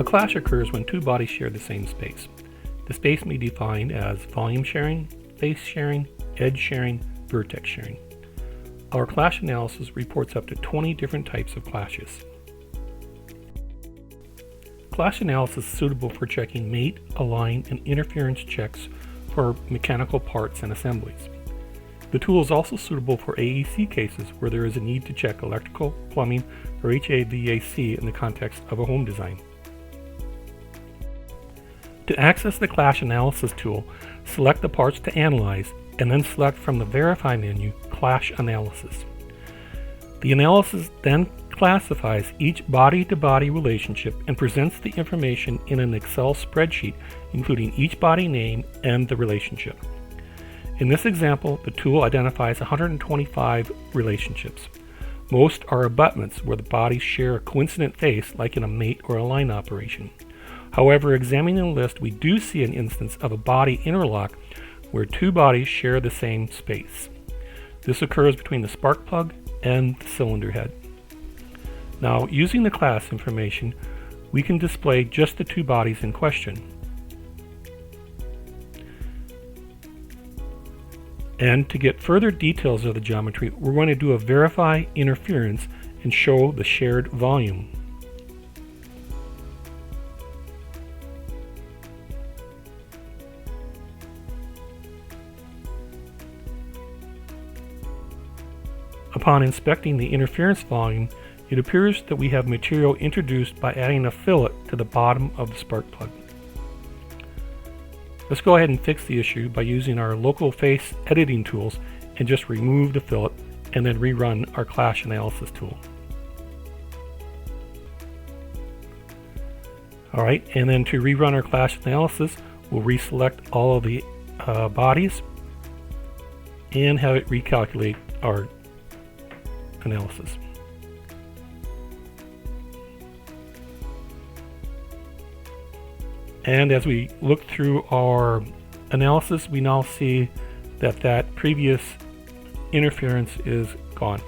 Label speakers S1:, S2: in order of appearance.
S1: clash occurs when two bodies share the same space. The space may be defined as volume sharing, face sharing, edge sharing, vertex sharing. Our clash analysis reports up to 20 different types of clashes. Clash analysis is suitable for checking mate, align, and interference checks for mechanical parts and assemblies. The tool is also suitable for AEC cases where there is a need to check electrical, plumbing, or HVAC in the context of a home design. To access the Clash Analysis tool, select the parts to analyze and then select from the Verify menu, Clash Analysis. The analysis then classifies each body-to-body relationship and presents the information in an Excel spreadsheet, including each body name and the relationship. In this example, the tool identifies 125 relationships. Most are abutments where the bodies share a coincident face, like in a mate or align operation. However, examining the list, we do see an instance of a body interlock where two bodies share the same space. This occurs between the spark plug and the cylinder head. Now, using the class information, we can display just the two bodies in question. And to get further details of the geometry, we're going to do a verify interference and show the shared volume. Upon inspecting the interference volume, it appears that we have material introduced by adding a fillet to the bottom of the spark plug. Let's go ahead and fix the issue by using our local face editing tools and just remove the fillet and then rerun our Clash Analysis tool. Alright, and then to rerun our Clash Analysis, we'll reselect all of the bodies and have it recalculate our analysis. And as we look through our analysis, we now see that that previous interference is gone.